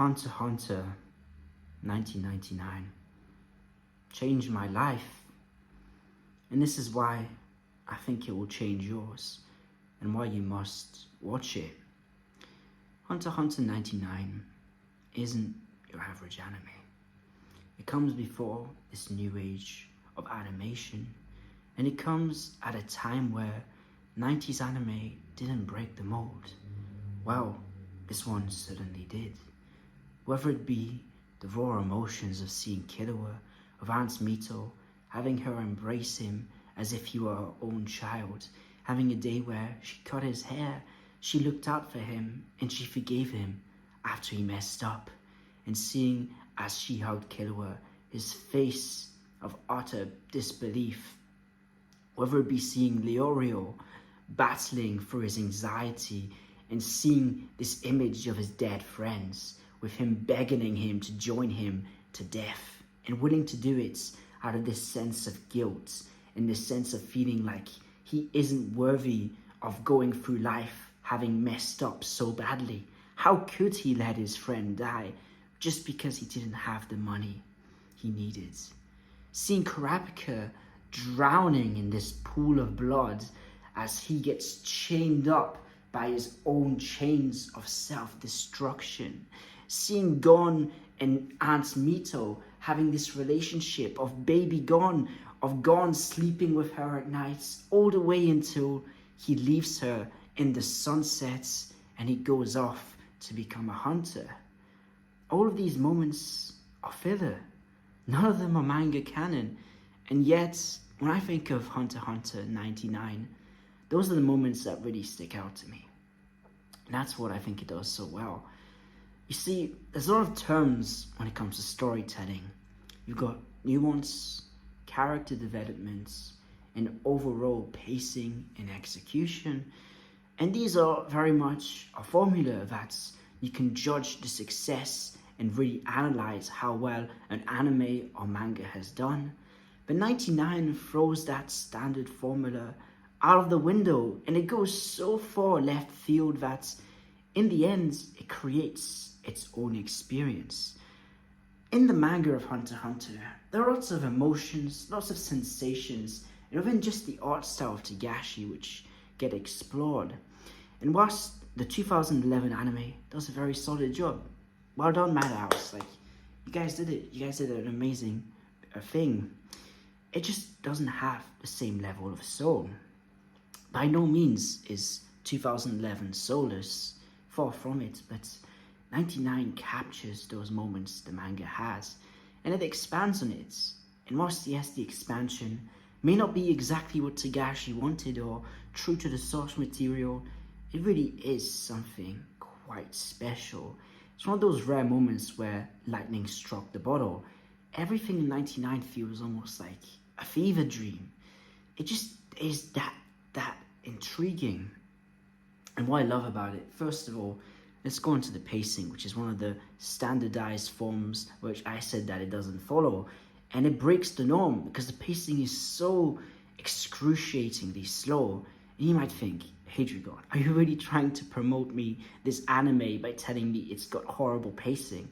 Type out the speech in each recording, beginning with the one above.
Hunter x Hunter 1999 changed my life, and this is why I think it will change yours and why you must watch it. Hunter x Hunter 99 isn't your average anime. It comes before this new age of animation, and it comes at a time where 90s anime didn't break the mold. Well, this one certainly did. Whether it be the raw emotions of seeing Killua, of Aunt Mito, having her embrace him as if he were her own child, having a day where she cut his hair, she looked out for him and she forgave him after he messed up, and seeing as she hugged Killua, his face of utter disbelief. Whether it be seeing Leorio battling for his anxiety and seeing this image of his dead friends, with him begging him to join him to death, and willing to do it out of this sense of guilt and this sense of feeling like he isn't worthy of going through life having messed up so badly. How could he let his friend die just because he didn't have the money he needed? Seeing Kurapika drowning in this pool of blood as he gets chained up by his own chains of self-destruction. Seeing Gon and Aunt Mito having this relationship of baby Gon, of Gon sleeping with her at nights, all the way until he leaves her in the sunsets and he goes off to become a hunter. All of these moments are filler. None of them are manga canon. And yet, when I think of Hunter x Hunter 99, those are the moments that really stick out to me. And that's what I think it does so well. You see, there's a lot of terms when it comes to storytelling. You've got nuance, character developments, and overall pacing and execution. And these are very much a formula that you can judge the success and really analyze how well an anime or manga has done. But 99 throws that standard formula out of the window, and it goes so far left field that in the end it creates its own experience. In the manga of Hunter x Hunter, there are lots of emotions, lots of sensations, and even just the art style of Togashi which get explored. And whilst the 2011 anime does a very solid job, well done Madhouse, like, you guys did it, you guys did an amazing thing. It just doesn't have the same level of soul. By no means is 2011 soulless, far from it, but 99 captures those moments the manga has, and it expands on it. And whilst yes, the expansion may not be exactly what Togashi wanted or true to the source material, it really is something quite special. It's one of those rare moments where lightning struck the bottle. Everything in 99 feels almost like a fever dream. It just is that intriguing. And what I love about it, first of all, let's go into the pacing, which is one of the standardized forms which I said that it doesn't follow. And it breaks the norm because the pacing is so excruciatingly slow. And you might think, hey Dragon, are you really trying to promote me this anime by telling me it's got horrible pacing?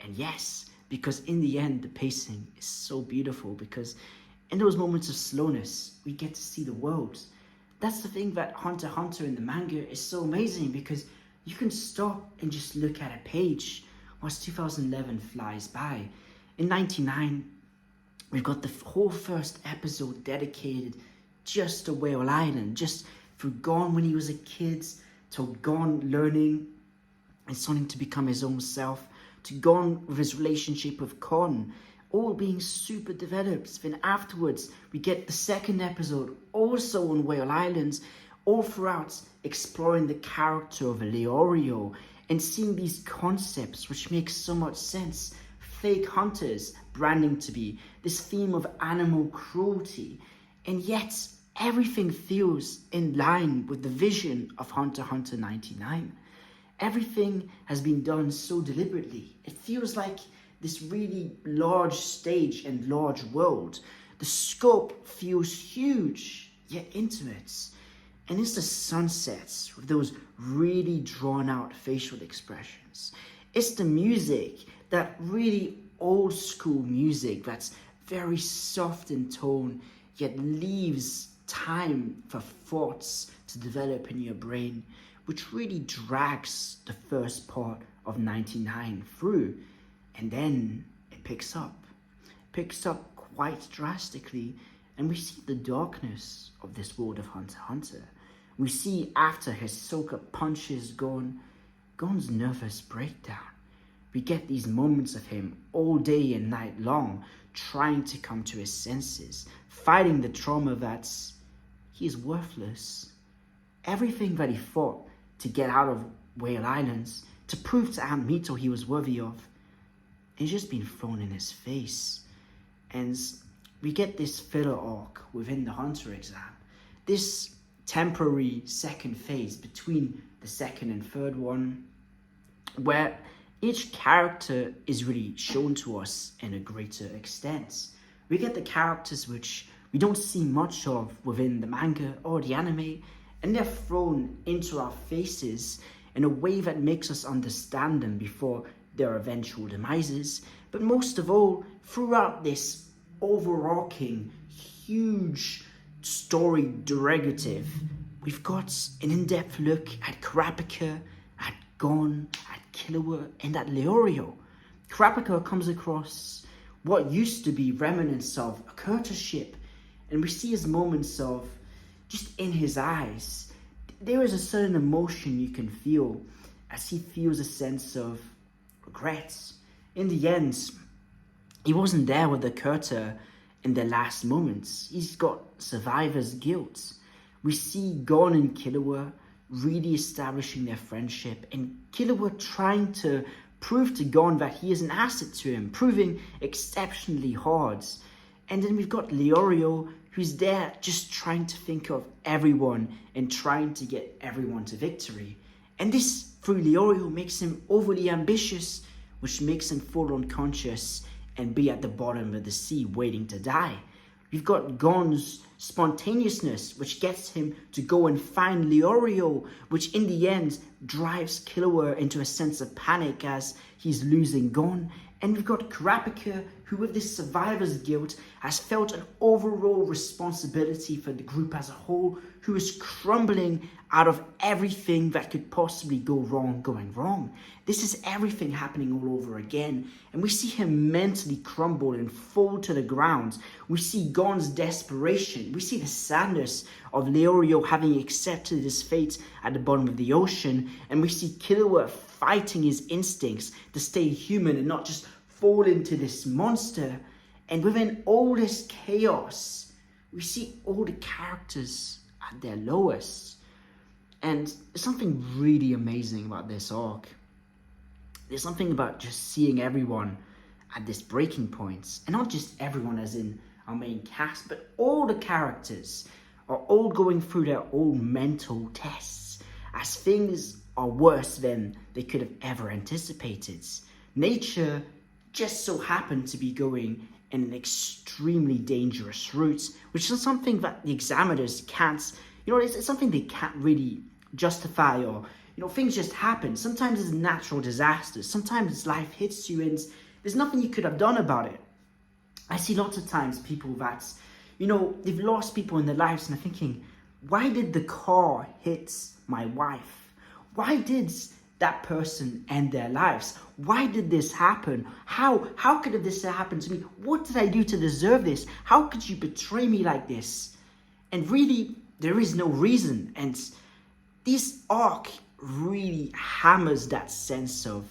And yes, because in the end, the pacing is so beautiful, because in those moments of slowness, we get to see the world. That's the thing that Hunter x Hunter in the manga is so amazing, because you can stop and just look at a page whilst 2011 flies by. In 99, we've got the whole first episode dedicated just to Whale Island, just through Gon when he was a kid, to Gon learning and starting to become his own self, to Gon with his relationship with Kon, all being super developed. Then afterwards, we get the second episode, also on Whale Island, all throughout exploring the character of Leorio and seeing these concepts which make so much sense. Fake hunters branding to be this theme of animal cruelty, and yet everything feels in line with the vision of Hunter x Hunter 99. Everything has been done so deliberately. It feels like this really large stage and large world. The scope feels huge, yet intimate. And it's the sunsets with those really drawn out facial expressions. It's the music, that really old school music that's very soft in tone, yet leaves time for thoughts to develop in your brain, which really drags the first part of 99 through. And then it picks up quite drastically, and we see the darkness of this world of Hunter x Hunter. We see after Hisoka punches Gon's nervous breakdown. We get these moments of him all day and night long, trying to come to his senses, fighting the trauma that's he is worthless. Everything that he fought to get out of Whale Islands, to prove to Aunt Mito he was worthy of, it's just been thrown in his face. And we get this filler arc within the Hunter exam, this temporary second phase between the second and third one, where each character is really shown to us in a greater extent. We get the characters which we don't see much of within the manga or the anime, and they're thrown into our faces in a way that makes us understand them before their eventual demises. But most of all, throughout this overarching, huge story derivative, we've got an in-depth look at Kurapika, at Gon, at Killua, and at Leorio. Kurapika comes across what used to be remnants of a courtiership, and we see his moments of, just in his eyes, there is a certain emotion you can feel as he feels a sense of regret. In the end, he wasn't there with the Kurta in their last moments. He's got survivor's guilt. We see Gon and Killua really establishing their friendship, and Killua trying to prove to Gon that he is an asset to him, proving exceptionally hard. And then we've got Leorio, who's there just trying to think of everyone and trying to get everyone to victory. And this, through Leorio, makes him overly ambitious, which makes him fall unconscious and be at the bottom of the sea waiting to die. We've got Gon's spontaneousness, which gets him to go and find Leorio, which in the end drives Killua into a sense of panic as he's losing Gon. And we've got Kurapika, who with this survivor's guilt has felt an overall responsibility for the group as a whole, who is crumbling out of everything that could possibly go wrong going wrong. This is everything happening all over again, and we see him mentally crumble and fall to the ground. We see Gon's desperation. We see the sadness of Leorio having accepted his fate at the bottom of the ocean, and we see Killua fighting his instincts to stay human and not just fall into this monster. And within all this chaos, we see all the characters at their lowest. And there's something really amazing about this arc. There's something about just seeing everyone at this breaking point. And not just everyone as in our main cast, but all the characters are all going through their own mental tests as things are worse than they could have ever anticipated. Nature just so happened to be going in an extremely dangerous route, which is something that the examiners can't, it's something they can't really justify, or, things just happen. Sometimes it's natural disasters. Sometimes life hits you and there's nothing you could have done about it. I see lots of times people that, they've lost people in their lives and are thinking, why did the car hit my wife? Why did that person end their lives? Why did this happen? How could this happen to me? What did I do to deserve this? How could you betray me like this? And really, there is no reason. And this arc really hammers that sense of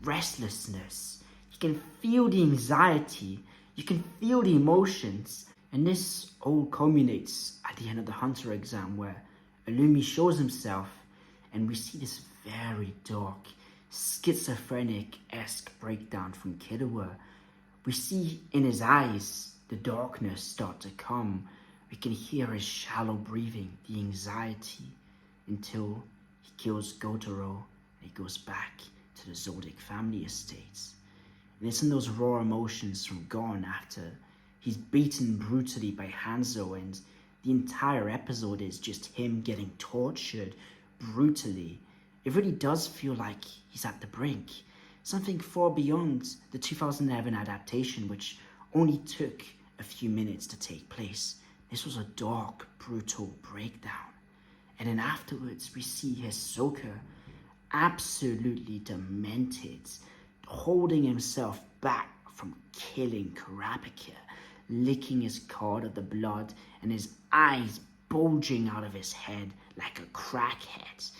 restlessness. You can feel the anxiety. You can feel the emotions. And this all culminates at the end of the Hunter exam, where Illumi shows himself, and we see this very dark, schizophrenic-esque breakdown from Killua. We see in his eyes the darkness start to come. We can hear his shallow breathing, the anxiety, until he kills Gotaro and he goes back to the Zodiac family estates. And it's in those raw emotions from Gon after he's beaten brutally by Hanzo, and the entire episode is just him getting tortured brutally it really does feel like he's at the brink. Something far beyond the 2011 adaptation, which only took a few minutes to take place. This was a dark, brutal breakdown. And then afterwards, we see Hisoka absolutely demented, holding himself back from killing Kurapika, licking his card of the blood and his eyes bulging out of his head like a crackhead.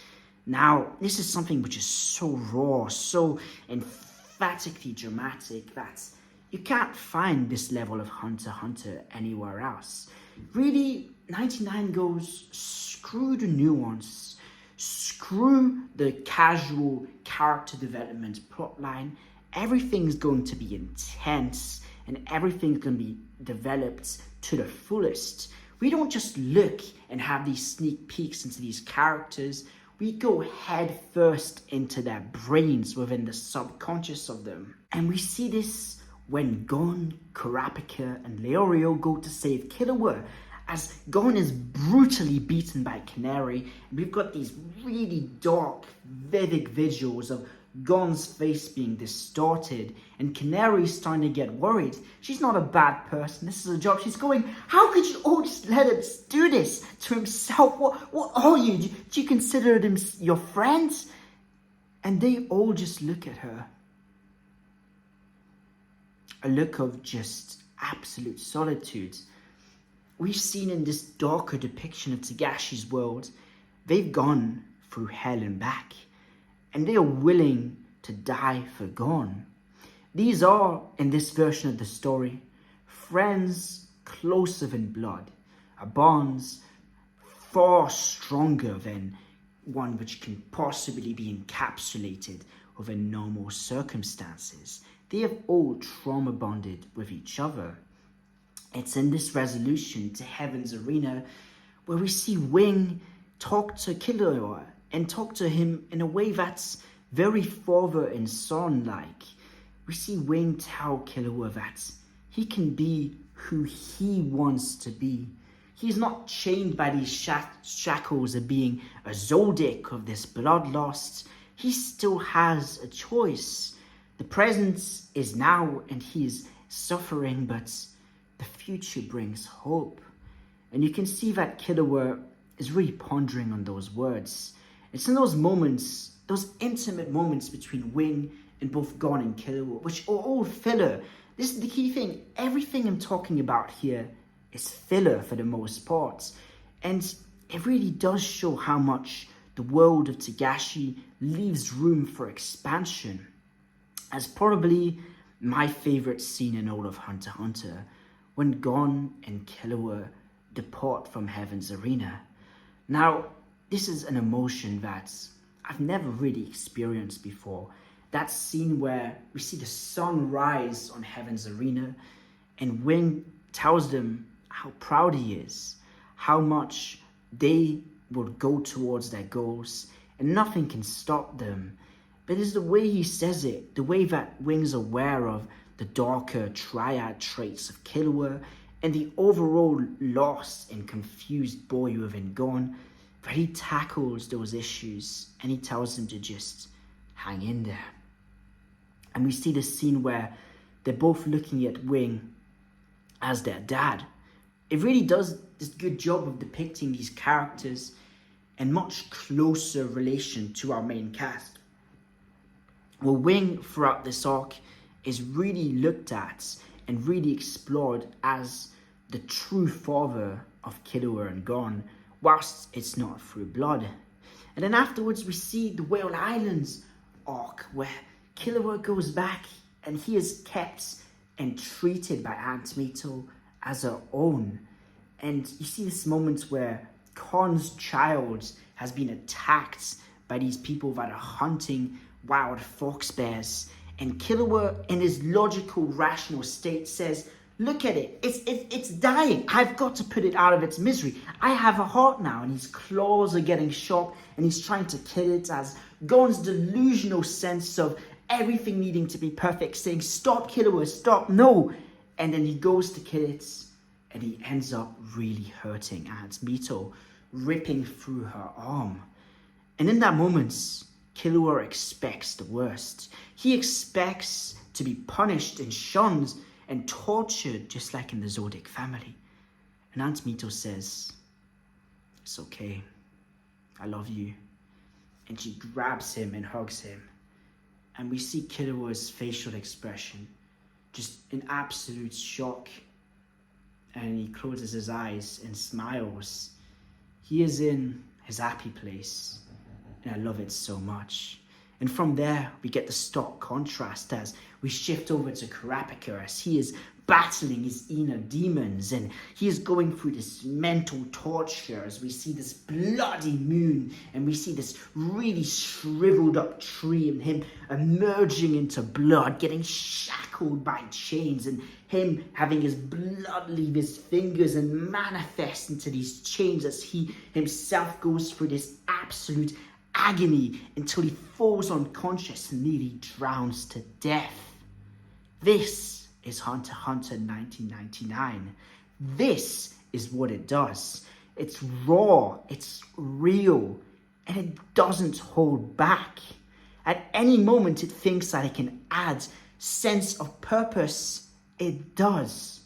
Now, this is something which is so raw, so emphatically dramatic that you can't find this level of Hunter x Hunter anywhere else. Really, 99 goes, screw the nuance, screw the casual character development plotline. Everything's going to be intense and everything's going to be developed to the fullest. We don't just look and have these sneak peeks into these characters. We go head first into their brains within the subconscious of them. And we see this when Gon, Kurapika, and Leorio go to save Killua, as Gon is brutally beaten by Canary. And we've got these really dark, vivid visuals of Gon's face being distorted, and Canary's starting to get worried. She's not a bad person. This is a job. She's going, how could you all just let him do this to himself? What are you? Do you consider them your friends? And they all just look at her. A look of just absolute solitude. We've seen in this darker depiction of Togashi's world, they've gone through hell and back. And they are willing to die for Gon. These are, in this version of the story, friends closer than blood, a bonds far stronger than one which can possibly be encapsulated within normal circumstances. They have all trauma bonded with each other. It's in this resolution to Heaven's Arena where we see Wing talk to Killua and talk to him in a way that's very father and son-like. We see Wing tell Killua that he can be who he wants to be. He's not chained by these shackles of being a Zoldyck of this bloodlust. He still has a choice. The present is now and he is suffering, but the future brings hope. And you can see that Killua is really pondering on those words. It's in those moments, those intimate moments between Wing and both Gon and Killua, which are all filler. This is the key thing. Everything I'm talking about here is filler for the most part. And it really does show how much the world of Togashi leaves room for expansion. As probably my favorite scene in all of Hunter x Hunter, when Gon and Killua depart from Heaven's Arena. Now, this is an emotion that I've never really experienced before. That scene where we see the sun rise on Heaven's Arena and Wing tells them how proud he is, how much they will go towards their goals and nothing can stop them. But it's the way he says it, the way that Wing's aware of the darker triad traits of Killua and the overall lost and confused boy within Gon, but he tackles those issues and he tells them to just hang in there. And we see the scene where they're both looking at Wing as their dad. It really does this good job of depicting these characters in much closer relation to our main cast. Well, Wing throughout this arc is really looked at and really explored as the true father of Killua and Gon, whilst it's not through blood. And then afterwards we see the Whale Islands arc where Killua goes back and he is kept and treated by Aunt Mito as her own. And you see this moment where Khan's child has been attacked by these people that are hunting wild fox bears. And Killua, in his logical, rational state, says, look at it, it's dying. I've got to put it out of its misery. I have a heart now. And his claws are getting sharp and he's trying to kill it as Gon's delusional sense of everything needing to be perfect, saying, stop Killua, stop, no. And then he goes to kill it and he ends up really hurting Aunt Mito, ripping through her arm. And in that moment, Killua expects the worst. He expects to be punished and shunned and tortured just like in the Zodiac family. And Aunt Mito says, "It's okay. I love you." And she grabs him and hugs him. And we see Killua's facial expression, just in absolute shock. And he closes his eyes and smiles. He is in his happy place. And I love it so much. And from there, we get the stark contrast as we shift over to Kurapika as he is battling his inner demons and he is going through this mental torture as we see this bloody moon and we see this really shriveled up tree and him emerging into blood, getting shackled by chains and him having his blood leave his fingers and manifest into these chains as he himself goes through this absolute agony until he falls unconscious and nearly drowns to death. This is Hunter x Hunter 1999. This is what it does. It's raw, it's real, and it doesn't hold back. At any moment it thinks that it can add sense of purpose. It does.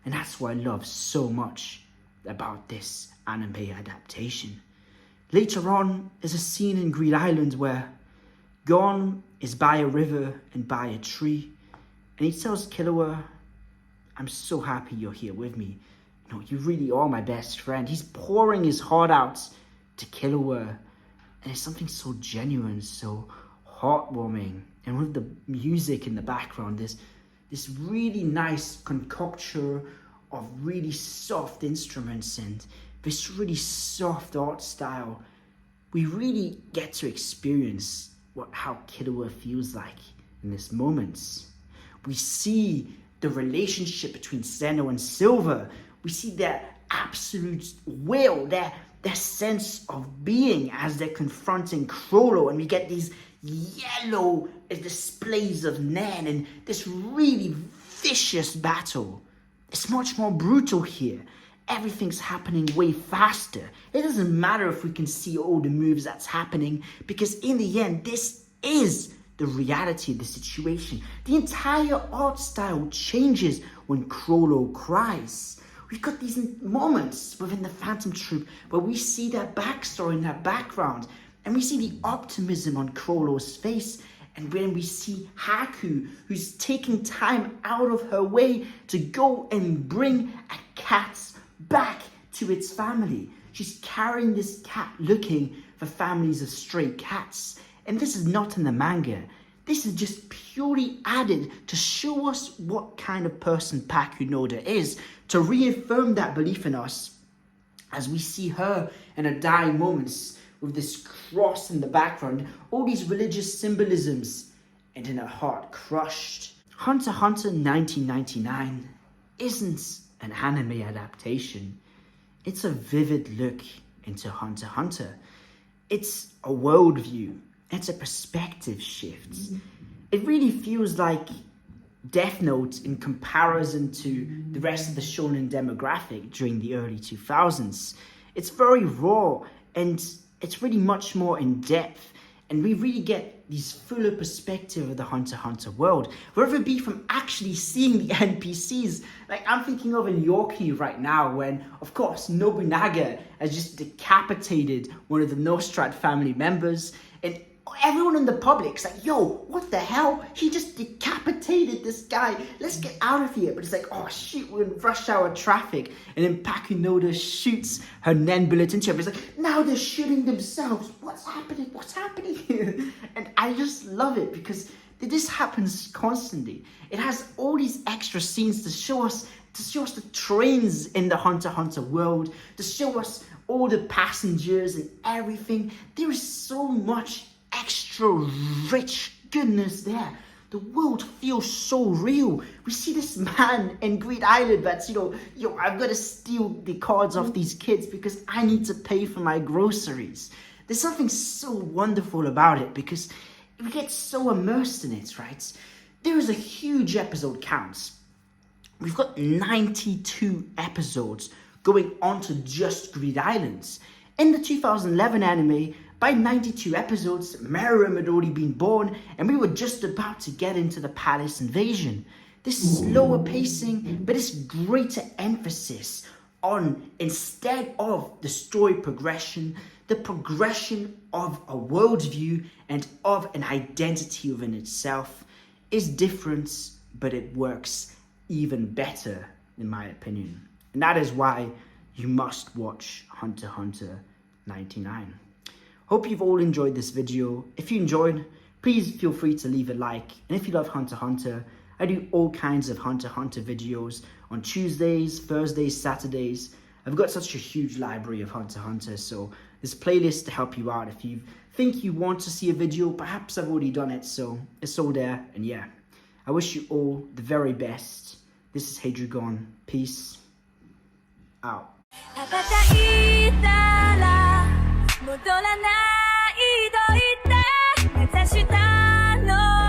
And that's what I love so much about this anime adaptation. Later on, there's a scene in Greed Island where Gon is by a river and by a tree, and he tells Killua, "I'm so happy you're here with me. You know, you really are my best friend." He's pouring his heart out to Killua, and it's something so genuine, so heartwarming. And with the music in the background, there's this really nice concoction of really soft instruments and this really soft art style. We really get to experience how Killua feels like in this moment. We see the relationship between Zeno and Silver. We see their absolute will, their sense of being as they're confronting Chrollo, and we get these yellow displays of Nen and this really vicious battle. It's much more brutal here. Everything's happening way faster. It doesn't matter if we can see all the moves that's happening because in the end, this is the reality of the situation. The entire art style changes when Chrollo cries. We've got these moments within the Phantom Troop where we see that backstory in that background and we see the optimism on Chrollo's face. And when we see Haku, who's taking time out of her way to go and bring a cat back to its family. She's carrying this cat looking for families of stray cats. And this is not in the manga. This is just purely added to show us what kind of person Paku Noda is, to reaffirm that belief in us as we see her in her dying moments with this cross in the background, all these religious symbolisms, and in her heart crushed. Hunter x Hunter 1999 isn't an anime adaptation. It's a vivid look into Hunter x Hunter. It's a worldview. It's a perspective shift. It really feels like Death Note in comparison to the rest of the shonen demographic during the early 2000s. It's very raw and it's really much more in depth. And we really get this fuller perspective of the Hunter x Hunter world, whether it be from actually seeing the NPCs. Like I'm thinking of in Yorkie right now when, of course, Nobunaga has just decapitated one of the Nostrad family members and everyone in the public's like, "Yo, what the hell? He just decapitated this guy. Let's get out of here." But it's like, "Oh shit, we're in rush hour traffic." And then Paku Noda shoots her Nen bullet into him. It's like, now they're shooting themselves. What's happening? What's happening here? And I just love it because this happens constantly. It has all these extra scenes to show us the trains in the Hunter x Hunter world, to show us all the passengers and everything. There is so much extra rich goodness there. The world feels so real. We see this man in Greed Island that's, I've got to steal the cards off these kids because I need to pay for my groceries. There's something so wonderful about it because we get so immersed in it, right? There is a huge episode count. We've got 92 episodes going on to just Greed Islands. In the 2011 anime, By 92 episodes, Meruem had already been born and we were just about to get into the palace invasion. This slower pacing, but this greater emphasis on, instead of the story progression, the progression of a worldview and of an identity within itself is different, but it works even better in my opinion. And that is why you must watch Hunter x Hunter 99. Hope you've all enjoyed this video. If you enjoyed, please feel free to leave a like. And if you love Hunter x Hunter, I do all kinds of Hunter x Hunter videos on Tuesdays, Thursdays, Saturdays. I've got such a huge library of Hunter x Hunter, so there's playlists to help you out. If you think you want to see a video, perhaps I've already done it, so it's all there. And yeah, I wish you all the very best. This is Hadrigon. Peace out. 戻らないと言って目指したの